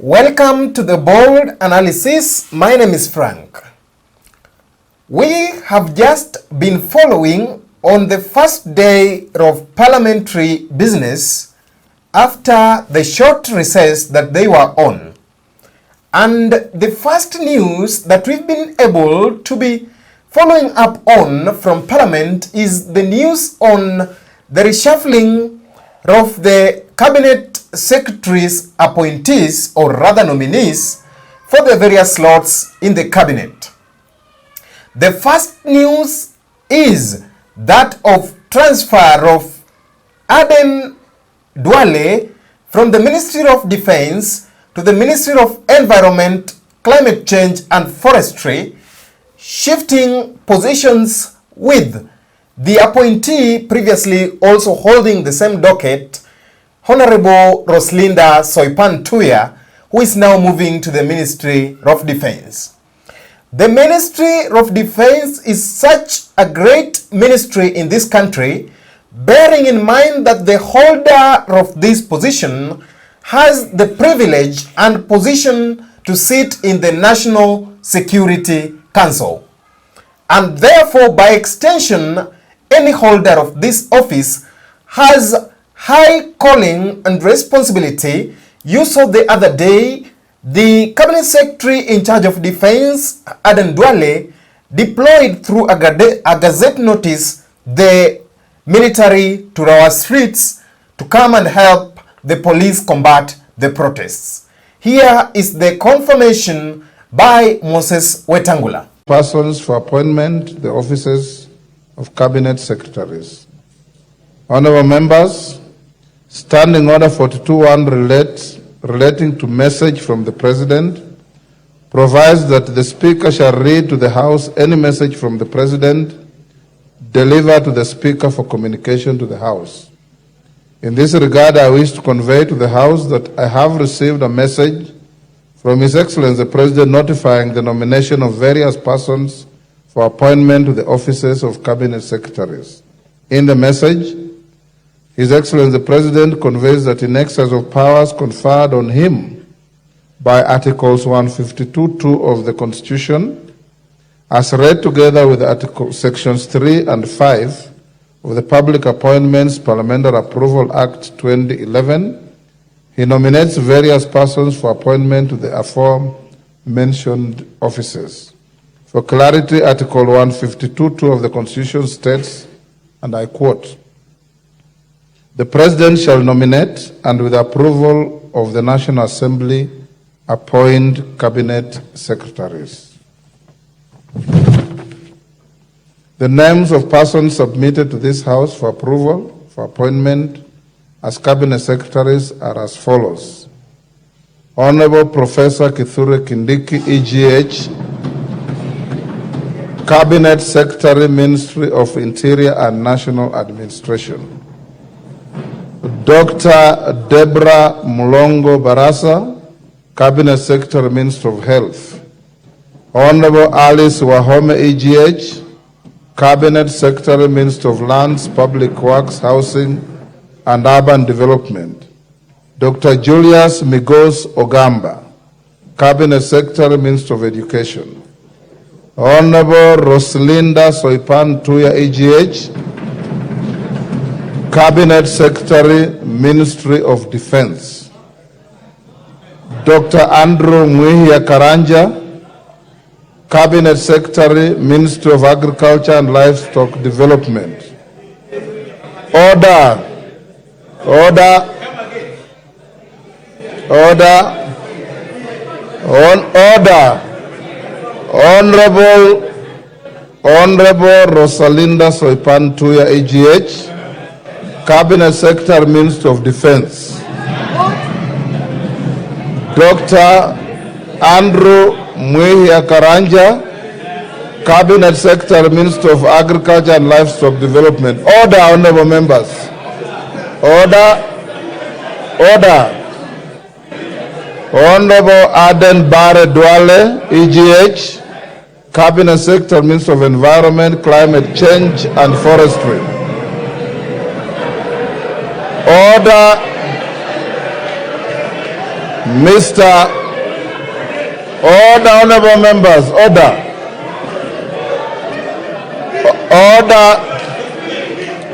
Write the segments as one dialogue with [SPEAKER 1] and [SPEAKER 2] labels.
[SPEAKER 1] Welcome to the bold analysis. My name is Frank. We have just been following on the first day of parliamentary business after the short recess that they were on. And the first news that we've been able to be following up on from Parliament is the news on the reshuffling of the Cabinet Secretaries' appointees, or rather nominees, for the various slots in the Cabinet. The first news is that of transfer of Aden Duale from the Ministry of Defense to the Ministry of Environment, Climate Change and Forestry, shifting positions with the appointee previously also holding the same docket, Honorable Roslinda Soipan-Tuya, who is now moving to the Ministry of Defense. The Ministry of Defense is such a great ministry in this country, bearing in mind that the holder of this position has the privilege and position to sit in the National Security Council. And therefore, by extension, any holder of this office has high calling and responsibility. You saw the other day, the Cabinet Secretary in charge of Defense, Aden Duale, deployed through a gazette notice the military to our streets to come and help the police combat the protests. Here is the confirmation by Moses Wetangula.
[SPEAKER 2] Persons for appointment, the offices of Cabinet Secretaries. Honorable members, Standing Order 42.1 relating to message from the President provides that the Speaker shall read to the House any message from the President delivered to the Speaker for communication to the House. In this regard, I wish to convey to the House that I have received a message from His Excellency the President notifying the nomination of various persons for appointment to the offices of Cabinet Secretaries. In the message, His Excellency the President conveys that in excess of powers conferred on him by Articles 152(2) of the Constitution, as read together with Sections 3 and 5 of the Public Appointments Parliamentary Approval Act 2011, he nominates various persons for appointment to the aforementioned offices. For clarity, Article 152(2) of the Constitution states, and I quote, "The President shall nominate and with approval of the National Assembly appoint Cabinet Secretaries." The names of persons submitted to this House for approval for appointment as Cabinet Secretaries are as follows. Honorable Professor Kithure Kindiki, EGH, Cabinet Secretary, Ministry of Interior and National Administration. Dr. Deborah Mulongo Barasa, Cabinet Secretary, Minister of Health. Honorable Alice Wahome, EGH, Cabinet Secretary, Minister of Lands, Public Works, Housing and Urban Development. Dr. Julius Migos Ogamba, Cabinet Secretary, Minister of Education. Honorable Roslinda Soipan-Tuya, EGH, Cabinet Secretary, Ministry of Defense. Dr. Andrew Mwihia Karanja, Cabinet Secretary, Ministry of Agriculture and Livestock Development. Order. Honorable Rosalinda Soipan-Tuya, EGH, Cabinet Secretary, Minister of Defense. Dr. Andrew Mwihia Karanja, Cabinet Secretary, Minister of Agriculture and Livestock Development. Order, honorable members. Order. Honorable Aden Duale, EGH, Cabinet Secretary, Minister of Environment, Climate Change and Forestry. Order. Mr. Order, honorable members, order. Order.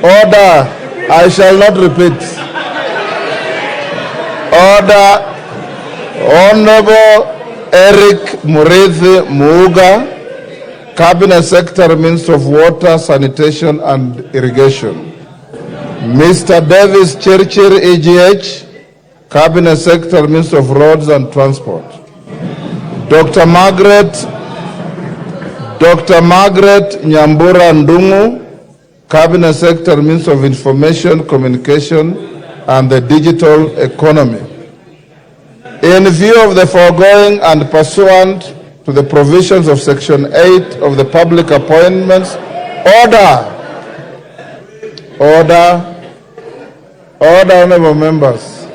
[SPEAKER 2] Order. I shall not repeat. Order. Honorable Eric Murithi Muuga, Cabinet Secretary, Minister of Water, Sanitation and Irrigation. Mr. Davis Chirchir, EGH, Cabinet Secretary, Minister of Roads and Transport. Dr. Margaret Nyambura Ndungu, Cabinet Secretary, Minister of Information, Communication and the Digital Economy. In view of the foregoing and pursuant to the provisions of Section 8 of the Public Appointments, order, honorable members,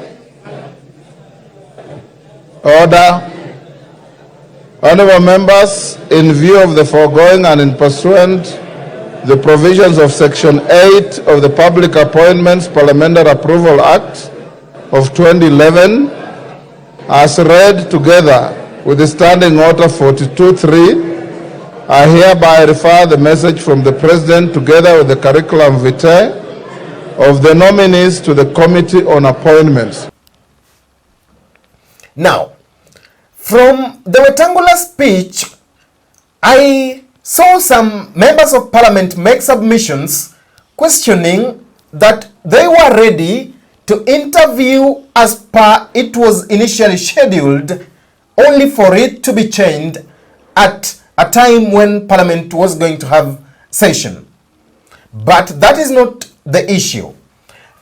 [SPEAKER 2] order. Honorable members, in view of the foregoing and in pursuant the provisions of Section 8 of the Public Appointments Parliamentary Approval Act of 2011, as read together with the Standing Order 42.3, I hereby refer the message from the President together with the curriculum vitae of the nominees to the Committee on Appointments.
[SPEAKER 1] Now, from the rectangular speech, I saw some members of parliament make submissions questioning that they were ready to interview as per it was initially scheduled, only for it to be changed at a time when parliament was going to have session. But that is not the issue.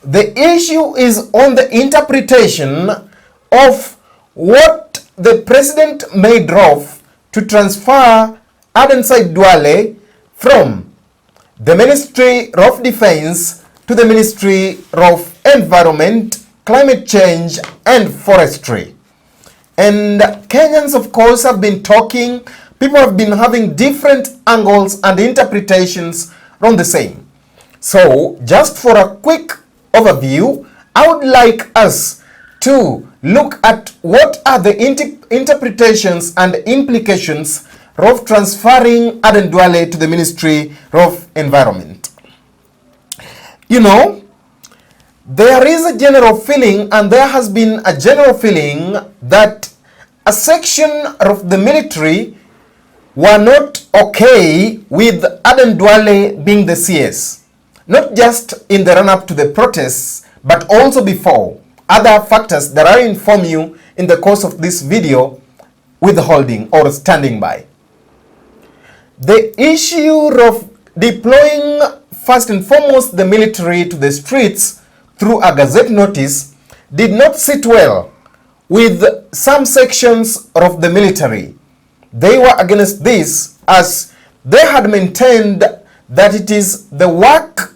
[SPEAKER 1] The issue is on the interpretation of what the president made of to transfer Aden Duale from the Ministry of Defense to the Ministry of Environment, Climate Change and Forestry. And Kenyans, of course, have been talking. People have been having different angles and interpretations on the same. So, just for a quick overview, I would like us to look at what are the interpretations and implications of transferring Aden Duale to the Ministry of Environment. You know, there is a general feeling, and there has been a general feeling, that a section of the military were not okay with Aden Duale being the CS. Not just in the run-up to the protests, but also before. Other factors that I inform you in the course of this video, withholding or standing by. The issue of deploying first and foremost the military to the streets through a gazette notice did not sit well with some sections of the military. They were against this, as they had maintained that it is the work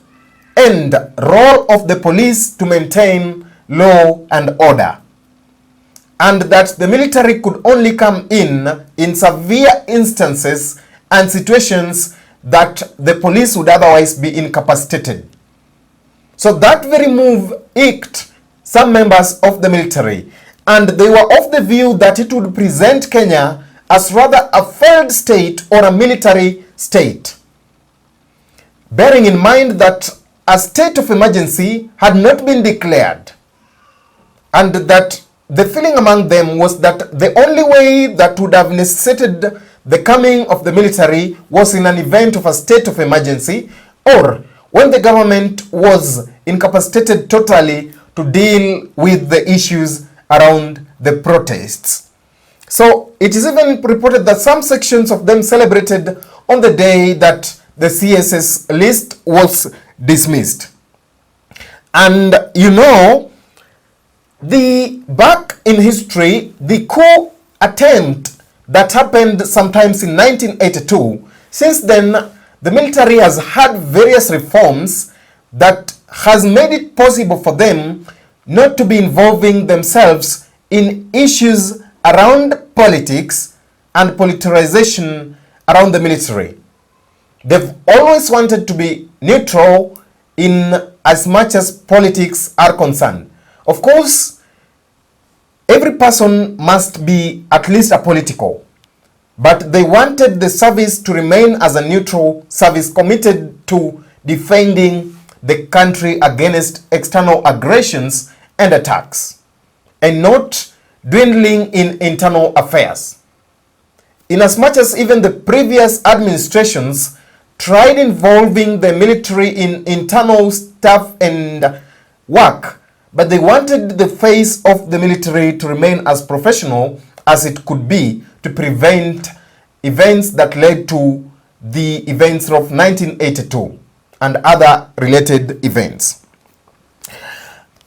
[SPEAKER 1] and role of the police to maintain law and order, and that the military could only come in severe instances and situations that the police would otherwise be incapacitated. So that very move irked some members of the military, and they were of the view that it would present Kenya as rather a failed state or a military state, bearing in mind that a state of emergency had not been declared, and that the feeling among them was that the only way that would have necessitated the coming of the military was in an event of a state of emergency, or when the government was incapacitated totally to deal with the issues around the protests. So it is even reported that some sections of them celebrated on the day that the CSS list was dismissed. And you know, back in history, the coup attempt that happened sometimes in 1982, since then the military has had various reforms that has made it possible for them not to be involving themselves in issues around politics and politicization around the military. They've always wanted to be neutral in as much as politics are concerned. Of course, every person must be at least a political, but they wanted the service to remain as a neutral service committed to defending the country against external aggressions and attacks, and not dwindling in internal affairs. Inasmuch as even the previous administrations tried involving the military in internal stuff and work, but they wanted the face of the military to remain as professional as it could be to prevent events that led to the events of 1982 and other related events.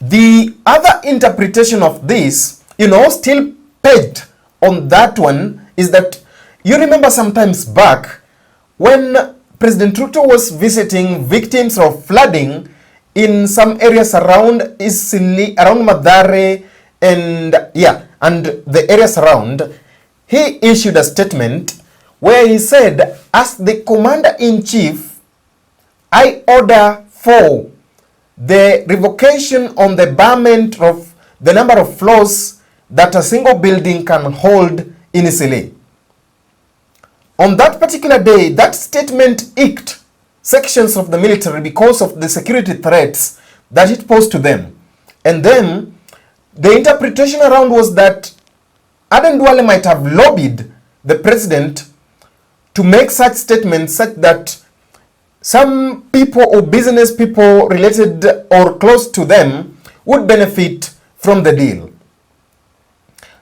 [SPEAKER 1] The other interpretation of this, still pegged on that one, is that you remember sometimes back when President Ruto was visiting victims of flooding in some areas around Isili, around Madare, and the areas around, he issued a statement where he said, as the commander-in-chief, I order for the revocation on the barment of the number of floors that a single building can hold in Isili. On that particular day, that statement icked sections of the military because of the security threats that it posed to them. And then the interpretation around was that Aden Duale might have lobbied the president to make such statements such that some people or business people related or close to them would benefit from the deal.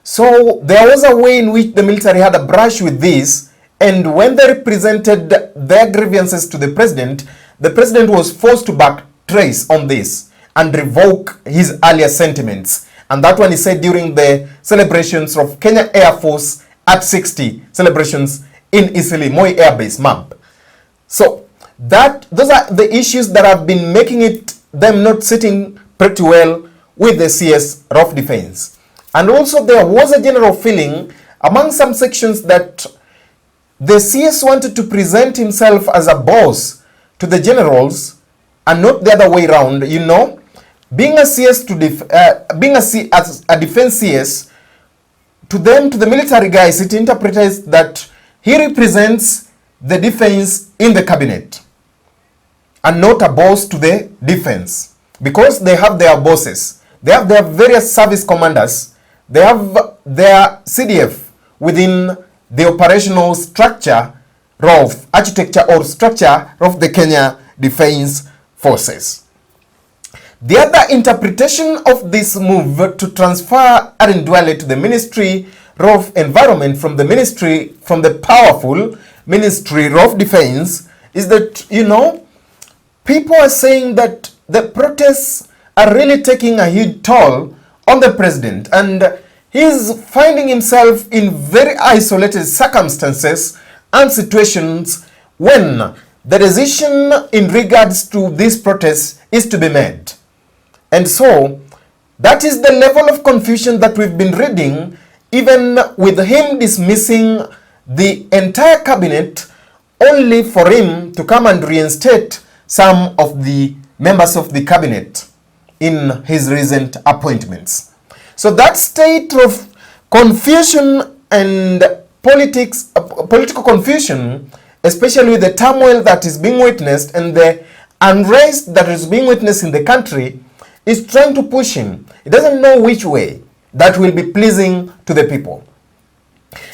[SPEAKER 1] So there was a way in which the military had a brush with this, and when they represented their grievances to the president was forced to backtrace on this and revoke his earlier sentiments. And that one he said during the celebrations of Kenya Air Force at 60 celebrations in Isili, Moi Air Base, MAB. So those are the issues that have been making them not sitting pretty well with the CS Rough Defense. And also there was a general feeling among some sections that the CS wanted to present himself as a boss to the generals and not the other way around. Being a CS as a defense CS, to them, to the military guys, it interprets that he represents the defense in the cabinet and not a boss to the defense, because they have their bosses. They have their various service commanders. They have their CDF within the operational structure of architecture or structure of the Kenya Defense Forces. The other interpretation of this move to transfer Aden Duale to the Ministry of Environment from the powerful Ministry of Defense is that, people are saying that the protests are really taking a huge toll on the president, and he's finding himself in very isolated circumstances and situations when the decision in regards to these protests is to be made. And so that is the level of confusion that we've been reading, even with him dismissing the entire cabinet only for him to come and reinstate some of the members of the cabinet in his recent appointments. So that state of confusion and political confusion, especially with the turmoil that is being witnessed and the unrest that is being witnessed in the country, is trying to push him. He doesn't know which way that will be pleasing to the people.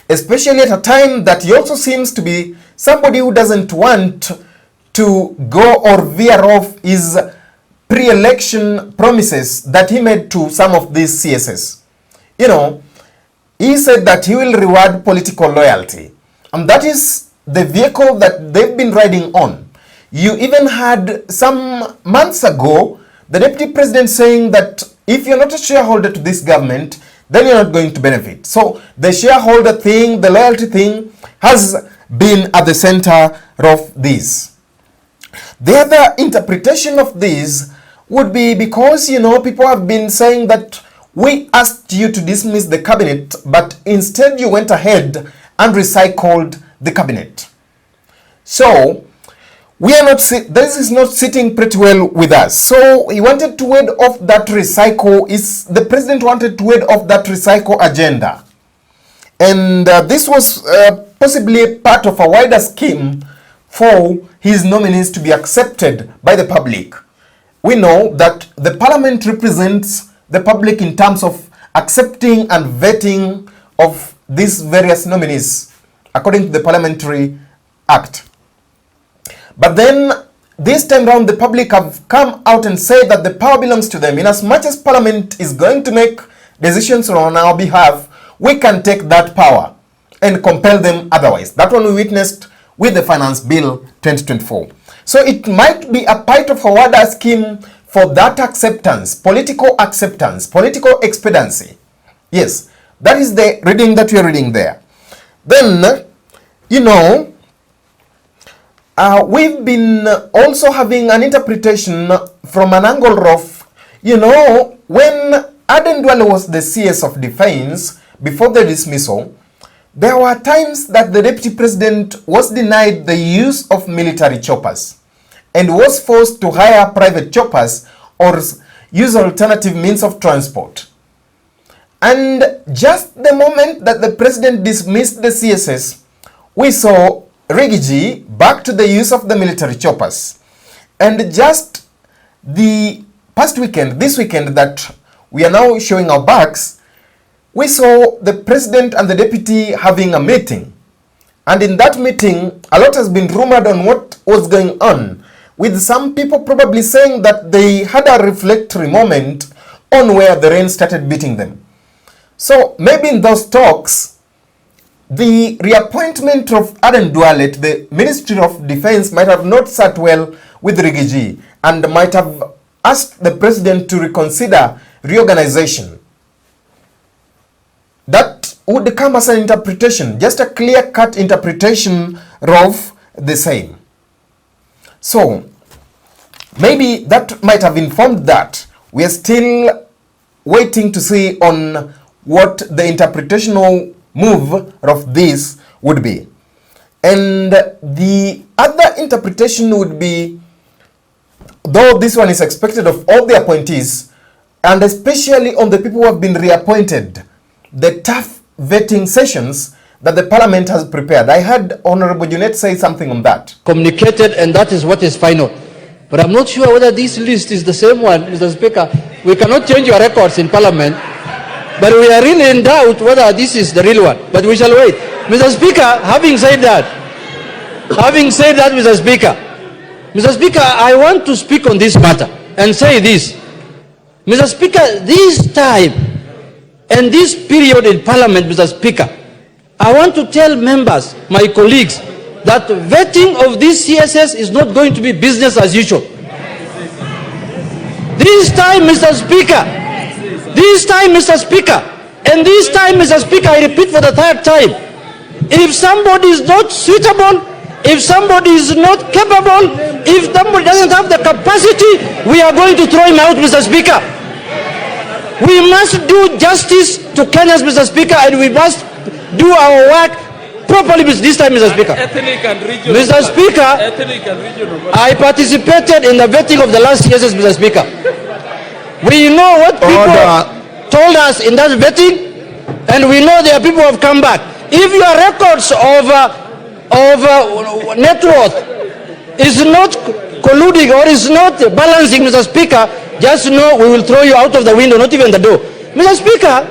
[SPEAKER 1] Especially at a time that he also seems to be somebody who doesn't want to go or veer off his pre-election promises that he made to some of these CSs. He said that he will reward political loyalty. And that is the vehicle that they've been riding on. You even had some months ago the deputy president saying that if you're not a shareholder to this government, then you're not going to benefit. So the shareholder thing, the loyalty thing has been at the center of this. The other interpretation of this would be because, people have been saying that we asked you to dismiss the cabinet, but instead you went ahead and recycled the cabinet. So this is not sitting pretty well with us. So he wanted to ward off that recycle. The president wanted to ward off that recycle agenda. And this was possibly part of a wider scheme for his nominees to be accepted by the public. We know that the parliament represents the public in terms of accepting and vetting of these various nominees according to the Parliamentary Act. But then this time around, the public have come out and said that the power belongs to them. In as much as Parliament is going to make decisions on our behalf, we can take that power and compel them otherwise. That one we witnessed with the Finance Bill 2024. So it might be a part of a wider scheme for that acceptance, political expediency. Yes, that is the reading that we are reading there. Then, you know, we've been also having an interpretation from an angle of, you know, when Aden Duale was the CS of Defense before the dismissal, there were times that the Deputy President was denied the use of military choppers and was forced to hire private choppers or use alternative means of transport. And just the moment that the President dismissed the CSS, we saw Rigiji back to the use of the military choppers. And just the past weekend, this weekend that we are now showing our backs, we saw the President and the Deputy having a meeting. And in that meeting, a lot has been rumored on what was going on, with some people probably saying that they had a reflectory moment on where the rain started beating them. So maybe in those talks, the reappointment of Aden Duale to the Ministry of Defense might have not sat well with Rigiji and might have asked the President to reconsider reorganization. That would come as an interpretation, just a clear-cut interpretation of the same. So maybe that might have informed that. We are still waiting to see on what the interpretational move of this would be. And the other interpretation would be, though this one is expected of all the appointees, and especially on the people who have been reappointed, the tough vetting sessions that the Parliament has prepared. I heard Honorable Junet say something on that.
[SPEAKER 3] Communicated, and that is what is final. But I'm not sure whether this list is the same one, Mr. Speaker. We cannot change your records in Parliament, but we are really in doubt whether this is the real one. But we shall wait. Mr. Speaker, having said that, Mr. Speaker, I want to speak on this matter and say this. Mr. Speaker, this time and this period in Parliament, Mr. Speaker, I want to tell members, my colleagues, that vetting of this CSS is not going to be business as usual. This time, Mr. Speaker, and this time, Mr. Speaker, I repeat for the third time, if somebody is not suitable, if somebody is not capable, if somebody doesn't have the capacity, we are going to throw him out, Mr. Speaker. We must do justice to Kenyans, Mr. Speaker, and we must do our work properly this time, Mr. Speaker. Mr. Speaker, I participated in the vetting of the last CSS, Mr. Speaker. We know what people told us in that vetting, and we know there are people who have come back. If your records of net worth is not colluding or is not balancing, Mr. Speaker, just know we will throw you out of the window, not even the door. Mr. Speaker,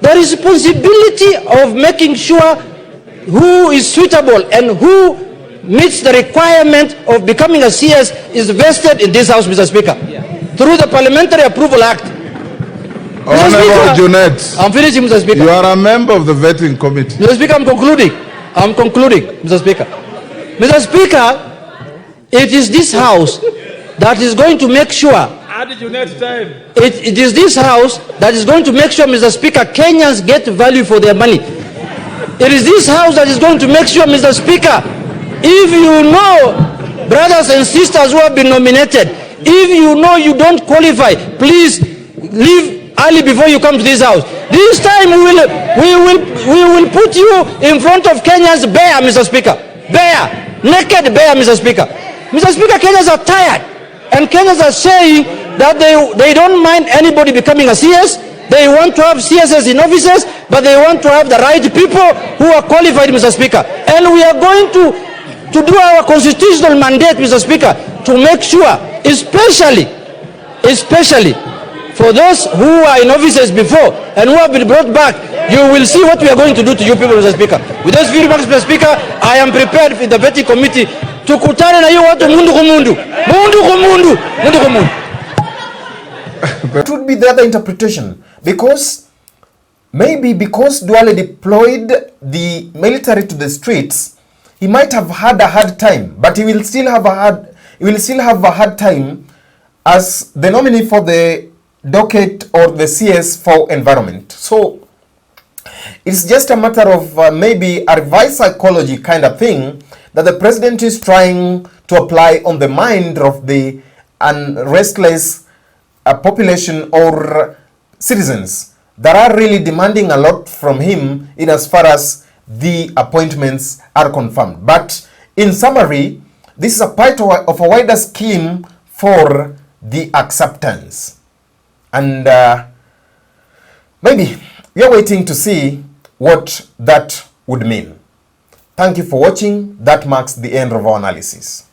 [SPEAKER 3] the responsibility of making sure who is suitable and who meets the requirement of becoming a CS is vested in this House, Mr. Speaker, through the Parliamentary Approval Act.
[SPEAKER 2] Honorable Junet,
[SPEAKER 3] I'm finishing, Mr. Speaker.
[SPEAKER 2] You are a member of the vetting committee.
[SPEAKER 3] Mr. Speaker, I'm concluding, Mr. Speaker. Mr. Speaker, it is this House that is going to make sure it is this House that is going to make sure, Mr. Speaker, Kenyans get value for their money. It is this House that is going to make sure, Mr. Speaker, if you know brothers and sisters who have been nominated, if you know you don't qualify, please leave early before you come to this House. This time we will put you in front of Kenyans bare, Mr. Speaker. Bare, naked bare, Mr. Speaker. Mr. Speaker, Kenyans are tired. And Kenyans are saying that they don't mind anybody becoming a CS. They want to have CSs in offices, but they want to have the right people who are qualified, Mr. Speaker. And we are going to do our constitutional mandate, Mr. Speaker, to make sure, especially for those who are in offices before and who have been brought back, you will see what we are going to do to you people, Mr. Speaker. With those few remarks, Mr. Speaker, I am prepared for the vetting committee tukutane na hiyo watu mundu kumundu.
[SPEAKER 1] It would be the other interpretation, because maybe because Duale deployed the military to the streets, he might have had a hard time, but he will still have a hard time as the nominee for the docket or the CS for environment. So it's just a matter of maybe a revised psychology kind of thing that the president is trying to apply on the mind of the restless population or citizens that are really demanding a lot from him in as far as the appointments are confirmed. But in summary, this is a part of a wider scheme for the acceptance. And maybe we are waiting to see what that would mean. Thank you for watching. That marks the end of our analysis.